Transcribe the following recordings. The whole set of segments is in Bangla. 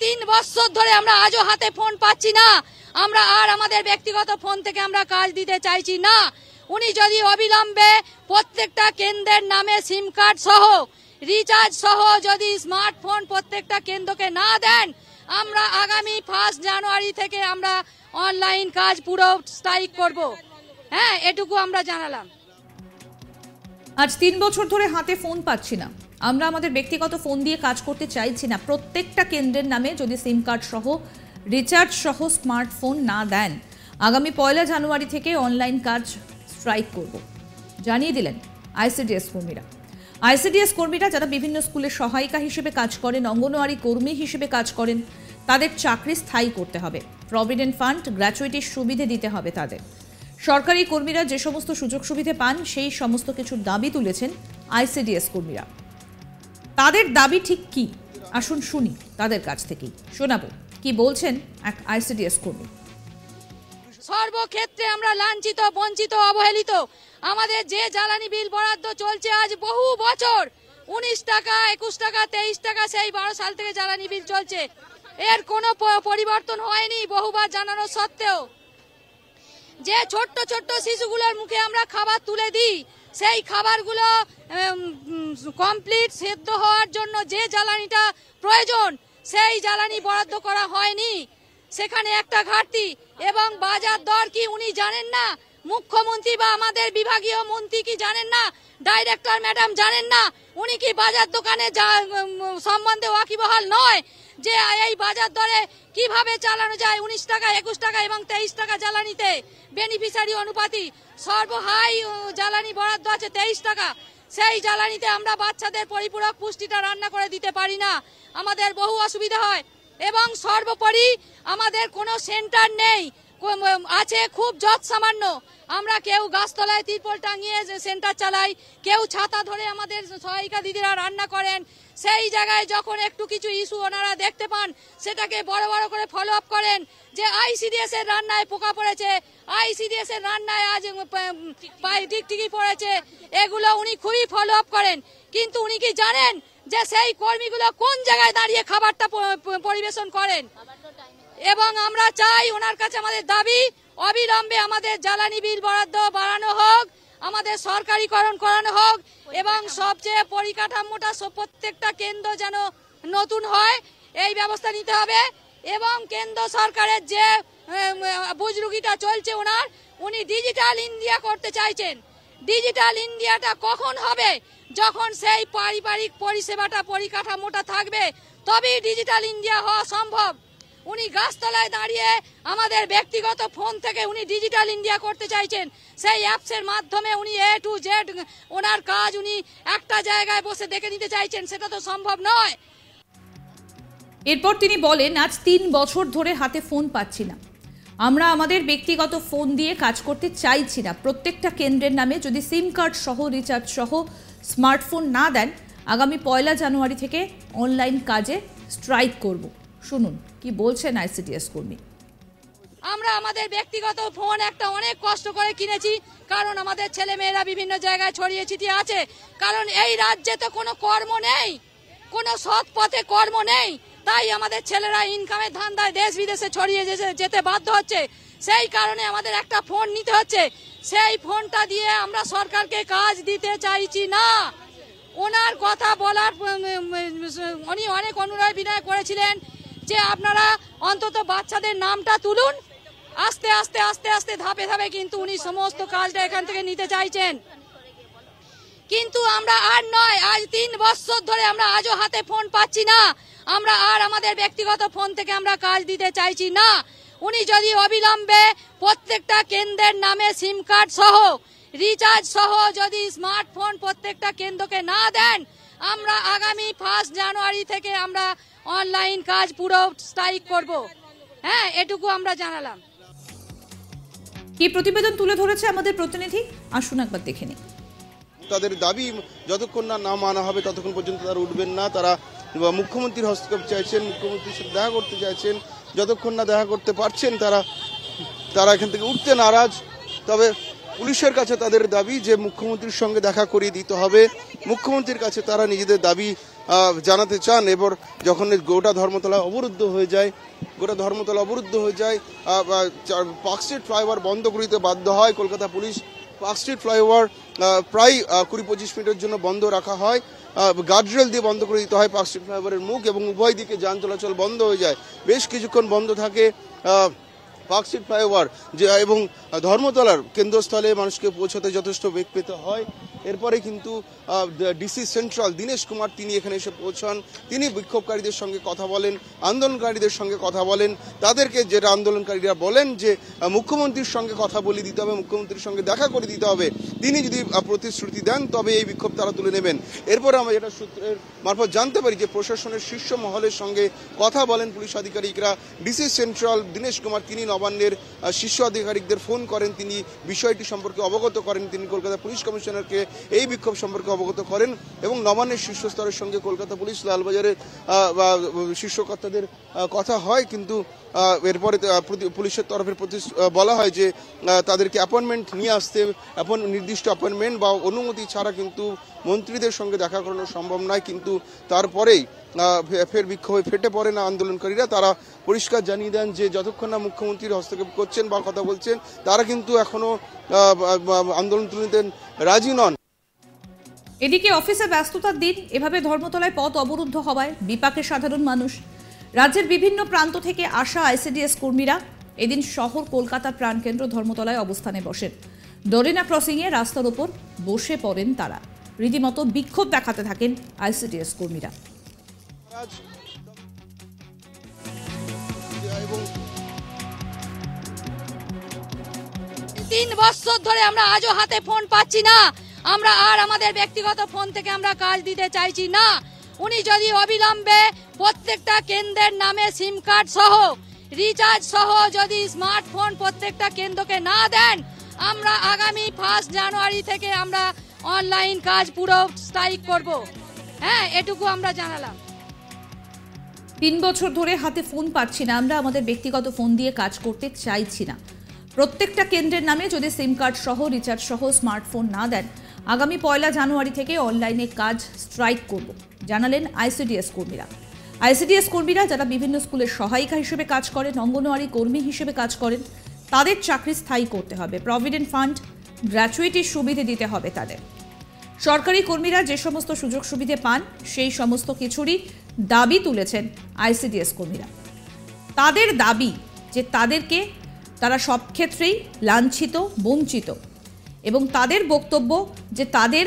3 বছর ধরে আমরা আজও হাতে ফোন পাচ্ছি না। আমরা আর আমাদের ব্যক্তিগত ফোন থেকে আমরা কাজ দিতে চাইছি না। উনি যদি অবিলম্বে প্রত্যেকটা কেন্দ্রের নামে সিম কার্ড সহ রিচার্জ সহ যদি স্মার্টফোন প্রত্যেকটা কেন্দ্রকে না দেন, আমরা আগামী 1 জানুয়ারি থেকে আমরা অনলাইন কাজ পুরো স্ট্রাইক করব। হ্যাঁ, এটুকু আমরা জানালাম। আজ 3 বছর ধরে হাতে ফোন পাচ্ছি না, আমরা আমাদের ব্যক্তিগত ফোন দিয়ে কাজ করতে চাইছি না। প্রত্যেকটা কেন্দ্রের নামে যদি সিম কার্ড সহ রিচার্জ সহ স্মার্টফোন না দেন, আগামী 1 জানুয়ারি থেকে অনলাইন কাজ স্ট্রাইক করব, জানিয়ে দিলেন আইসিডিএস কর্মীরা। আইসিডিএস কর্মীরা যারা বিভিন্ন স্কুলের সহায়িকা হিসেবে কাজ করেন, অঙ্গনওয়াড়ি কর্মী হিসেবে কাজ করেন, তাদের চাকরি স্থায়ী করতে হবে। প্রভিডেন্ট ফান্ড, গ্র্যাচুইটির সুবিধে দিতে হবে তাদের। সরকারি কর্মীরা যে সমস্ত সুযোগ সুবিধে পান সেই সমস্ত কিছুর দাবি তুলেছেন আইসিডিএস কর্মীরা। তাদের দাবি ঠিক কি, আসুন শুনি তাদের কাছ থেকেই। শোনাবো কি বলছেন এক আইসিডিএস কর্মী। সর্বক্ষেত্রে আমরা লাঞ্ছিত, বঞ্চিত, অবহেলিত। আমাদের যে জ্বালানি বিল বরাদ্দ চলছে আজ বহু বছর, 19 টাকা, 21 টাকা, 23 টাকা, সেই 12 সাল থেকে জ্বালানি বিল চলছে। এর কোনো পরিবর্তন হয়নি বহুবার জানানো সত্ত্বেও। যে ছোট্ট ছোট্ট শিশুগুলোর মুখে আমরা খাবার তুলে দিই, সেই খাবারগুলো কমপ্লিট সেদ্ধ হওয়ার জন্য যে জ্বালানিটা প্রয়োজন সেই জ্বালানি বরাদ্দ করা হয়নি। সেখানে একটা ঘাটতি। এবং বাজার দর কি উনি জানেন না? মুখ্যমন্ত্রী বা আমাদের বিভাগীয় মন্ত্রী কি জানেন না? ডাইরেক্টর ম্যাডাম জানেন না? উনি কি বাজার দোকানে সম্বন্ধে ওয়াকিবহাল নয় যে এই বাজার দরে কিভাবে চালানো যায়? 19 টাকা, 21 টাকা এবং 23 টাকা জ্বালানিতে বেনিফিশিয়ারি অনুপাতি সর্বহাই জ্বালানি বরাদ্দ আছে 23 টাকা। সেই জ্বালানিতে আমরা বাচ্চাদের পরিপূরক পুষ্টিটা রান্না করে দিতে পারি না, আমাদের বহু অসুবিধা হয়। এবং সর্বোপরি আমাদের কোনো সেন্টার নেই, আছে খুব যৎ সামান্য। আমরা কেউ গাছতলায় তিরপল টাঙিয়ে সেন্টার চালাই, কেউ ছাতা ধরে আমাদের সহায়িকা দিদিরা রান্না করেন। সেই জায়গায় যখন একটু কিছু ইস্যু ওনারা দেখতে পান, সেটাকে বড় বড় করে ফলো আপ করেন যে আইসিডিএস এর রান্নায় পোকা পড়েছে, আইসিডিএস এর রান্নায় আজ টিকটিকি পড়েছে, এগুলো উনি খুবই ফলো আপ করেন। কিন্তু উনি কি জানেন যে সেই কর্মীগুলো কোন জায়গায় দাঁড়িয়ে খাবারটা পরিবেশন করেন? এবং আমরা চাই, ওনার কাছে আমাদের দাবি, অবিলম্বে আমাদের জ্বালানি বিল বরাদ্দ বাড়ানো হোক, আমাদের সরকারিকরণ করানো হোক এবং সবচেয়ে পরিকাঠামোটা প্রত্যেকটা কেন্দ্র যেন নতুন হয়, এই ব্যবস্থা নিতে হবে। এবং কেন্দ্র সরকারের যে বুজরুগিটা চলছে উনি ডিজিটাল ইন্ডিয়া করতে চাইছেন। ডিজিটাল ইন্ডিয়াটা কখন হবে? যখন সেই পারিবারিক পরিষেবাটা, পরিকাঠামোটা থাকবে, তবেই ডিজিটাল ইন্ডিয়া হওয়া সম্ভব। উনি গাছতলায় দাঁড়িয়ে আমাদের ব্যক্তিগত ফোন থেকে উনি ডিজিটাল ইন্ডিয়া করতে চাইছেন। সেই অ্যাপসের মাধ্যমে উনি A to Z ওনার কাজ উনি একটা জায়গায় বসে দেখে নিতে চাইছেন, সেটা তো সম্ভব নয়। এরপর তিনি বলেন, আজ 3 বছর ধরে হাতে ফোন পাচ্ছি না, আমরা আমাদের ব্যক্তিগত ফোন দিয়ে কাজ করতে চাইছি না। প্রত্যেকটা কেন্দ্রের নামে যদি সিম কার্ড সহ রিচার্জ সহ স্মার্টফোন না দেন, আগামী 1 জানুয়ারি থেকে অনলাইন কাজে স্ট্রাইক করব। শুনুন কি বলছেন আইসিডিএস কর্মী। আমরা আমাদের ব্যক্তিগত ফোন একটা অনেক কষ্ট করে কিনেছি, কারণ আমাদের ছেলে মেয়েরা বিভিন্ন জায়গায় ছড়িয়ে ছিটিয়ে আছে। কারণ এই রাজ্যে তো কোনো কর্ম নেই, কোনো সৎ পথে কর্ম নেই, তাই আমাদের ছেলেরা ইনকামের ধান্দায় দেশ বিদেশে ছড়িয়ে যেতে বাধ্য হচ্ছে। সেই কারণে আমাদের একটা ফোন নিতে হচ্ছে। সেই ফোনটা দিয়ে আমরা সরকারকে কাজ দিতে চাইছি না। ওনার কথা বলার উনি অনেক অনুনয় বিনয় করেছিলেন যে আপনারা অন্তত বাচ্চাদের নামটা তুলুন। আস্তে আস্তে আস্তে আস্তে ধাপে ধাপে কিন্তু উনি সমস্ত কাজটা এখান থেকে নিতে চাইছেন। কিন্তু আমরা আর নয়, আজ 3 বছর ধরে আমরা আজও হাতে ফোন পাচ্ছি না। আমরা আর আমাদের ব্যক্তিগত ফোন থেকে আমরা কাজ দিতে চাইছি না। উনি যদি অবিলম্বে প্রত্যেকটা কেন্দ্রের নামে সিম কার্ড সহ রিচার্জ সহ যদি স্মার্টফোন প্রত্যেকটা কেন্দ্রকে না দেন, আমরা আগামী 1 জানুয়ারি থেকে আমরা অনলাইন কাজ পুরো স্ট্রাইক করব। হ্যাঁ, এটুকু আমরা জানালাম। কি প্রতিবেদন তুলে ধরেছে আমাদের প্রতিনিধি, আসুন একবার দেখে নিই। তাদের দাবি যতক্ষণ না মানা হবে ততক্ষণ পর্যন্ত তারা উঠবেন না। তারা মুখ্যমন্ত্রীর হস্তক্ষেপ চাইছেন, মুখ্যমন্ত্রীর সাথে দেখা করতে চাইছেন। যতক্ষণ না দেখা করতে পারছেন তারা এখান থেকে উঠতে নারাজ। তবে পুলিশের কাছে তাদের দাবি যে মুখ্যমন্ত্রীর সঙ্গে দেখা করিয়ে দিতে হবে। মুখ্যমন্ত্রীর কাছে তারা নিজেদের দাবি জানাতে চান। এবার যখন গোটা ধর্মতলা অবরুদ্ধ হয়ে যায় পার্কস্ট্রিট ফ্লাইওভার বন্ধ করে দিতে বাধ্য হয় কলকাতা পুলিশ। পার্কস্ট্রিট ফ্লাইওভার প্রায় 20-25 মিনিটের জন্য বন্ধ রাখা হয়, গার্ডরেল দিয়ে বন্ধ করে দিতে হয় পার্কস্ট্রিট ফ্লাইওভারের মুখ, এবং উভয় দিকে যান চলাচল বন্ধ হয়ে যায়। বেশ কিছুক্ষণ বন্ধ থাকে পার্কস্ট্রিট ফ্লাইওভার এবং ধর্মতলার কেন্দ্রস্থলে মানুষকে পৌঁছাতে যথেষ্ট বেগ পেতে হয়। এরপরে কিন্তু ডিসি সেন্ট্রাল দীনেশ কুমার তিনি এখানে এসে পৌঁছান। তিনি বিক্ষোভকারীদের সঙ্গে কথা বলেন, আন্দোলনকারীদের সঙ্গে কথা বলেন। তাদেরকে যেটা আন্দোলনকারীরা বলেন যে মুখ্যমন্ত্রীর সঙ্গে কথা বলে দিতে হবে, মুখ্যমন্ত্রীর সঙ্গে দেখা করে দিতে হবে, তিনি যদি প্রতিশ্রুতি দেন তবে এই বিক্ষোভ তারা তুলে নেবেন। এরপরে আমরা যেটা সূত্রের মারফত জানতে পারি যে প্রশাসনের শীর্ষ মহলের সঙ্গে কথা বলেন পুলিশ আধিকারিকরা। ডিসি সেন্ট্রাল দীনেশ কুমার তিনি নবান্নের শীর্ষ আধিকারিকদের ফোন করেন, তিনি বিষয়টি সম্পর্কে অবগত করেন, তিনি কলকাতা পুলিশ কমিশনারকে এই বিক্ষোভ সম্পর্কে অবগত করেন এবং নবান্নের শীর্ষ স্তরের সঙ্গে কলকাতা পুলিশ লালবাজারের শীর্ষ কর্তাদের কথা হয়। কিন্তু এরপরে পুলিশের তরফে বলা হয় যে তাদেরকে অ্যাপয়েন্টমেন্ট নিয়ে আসতে, নির্দিষ্ট অ্যাপয়েন্টমেন্ট বা অনুমতি ছাড়া কিন্তু মন্ত্রীদের সঙ্গে দেখা করানো সম্ভব নয়। কিন্তু তারপরেই ফের বিক্ষোভে ফেটে পড়েন আন্দোলনকারীরা। তারা পরিষ্কার জানিয়ে দেন যে যতক্ষণ না মুখ্যমন্ত্রীর হস্তক্ষেপ করছেন বা কথা বলছেন তারা কিন্তু এখনো আন্দোলন তুলে নিতে রাজি নন। এদিকে অফিসে ব্যস্ততার দিন এভাবে ধর্মতলায় পথ অবরুদ্ধ হওয়ায় বিপাকে সাধারণ মানুষ। রাজ্যের বিভিন্ন প্রান্ত থেকে আসা আইসিডিএস কর্মীরা এদিন শহর কলকাতার প্রাণকেন্দ্র ধর্মতলায় অবস্থানে বসেন। ডোরিনা ক্রসিংয়ে রাস্তার ওপর বসে পড়েন তারা। রীতিমতো বিক্ষোভ দেখাতে থাকেন আইসিডিএস কর্মীরা। 3 বছর ধরে আমরা আজও হাতে ফোন পাচ্ছি না। আমরা আর আমাদের ব্যক্তিগত ফোন থেকে আমরা কাজ দিতে চাইছি না। উনি যদি অবিলম্বে প্রত্যেকটা কেন্দ্রের নামে সিম কার্ড সহ রিচার্জ সহ যদি স্মার্টফোন প্রত্যেকটা কেন্দ্রকে না দেন, আমরা আগামী 1 জানুয়ারি থেকে আমরা অনলাইন কাজ পুরো স্ট্রাইক করব। হ্যাঁ, এটুকু আমরা জানালাম। 3 বছর ধরে হাতে ফোন পাচ্ছি না, আমরা আমাদের ব্যক্তিগত ফোন দিয়ে কাজ করতে চাইছি না। প্রত্যেকটা কেন্দ্রের নামে যদি সিম কার্ড সহ রিচার্জ সহ স্মার্টফোন না দেন, আগামী 1 জানুয়ারি থেকে অনলাইনে কাজ স্ট্রাইক করব, জানালেন আইসিডিএস কর্মীরা। আইসিডিএস কর্মীরা যারা বিভিন্ন স্কুলের সহায়িকা হিসেবে কাজ করেন, অঙ্গনওয়াড়ি কর্মী হিসেবে কাজ করেন, তাদের চাকরি স্থায়ী করতে হবে। প্রভিডেন্ট ফান্ড, গ্র্যাচুইটির সুবিধে দিতে হবে তাদের। সরকারি কর্মীরা যে সমস্ত সুযোগ সুবিধে পান সেই সমস্ত কিছুরই দাবি তুলেছেন আইসিডিএস কর্মীরা। তাদের দাবি যে তারা সব ক্ষেত্রেই লাঞ্ছিত, বঞ্চিত, এবং তাদের বক্তব্য যে তাদের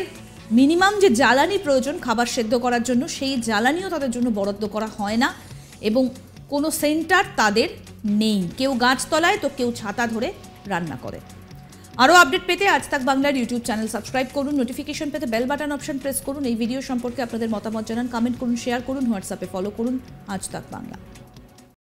মিনিমাম যে জ্বালানি প্রয়োজন খাবার সেদ্ধ করার জন্য, সেই জ্বালানিও তাদের জন্য বরাদ্দ করা হয় না এবং কোনো সেন্টার তাদের নেই। কেউ গাছতলায় তো কেউ ছাতা ধরে রান্না করে। আরও আপডেট পেতে আজ তাক বাংলার ইউটিউব চ্যানেল সাবস্ক্রাইব করুন, নোটিফিকেশন পেতে বেল বাটন অপশন প্রেস করুন। এই ভিডিও সম্পর্কে আপনাদের মতামত জানান, কমেন্ট করুন, শেয়ার করুন, হোয়াটসঅ্যাপে ফলো করুন আজ তাক বাংলা।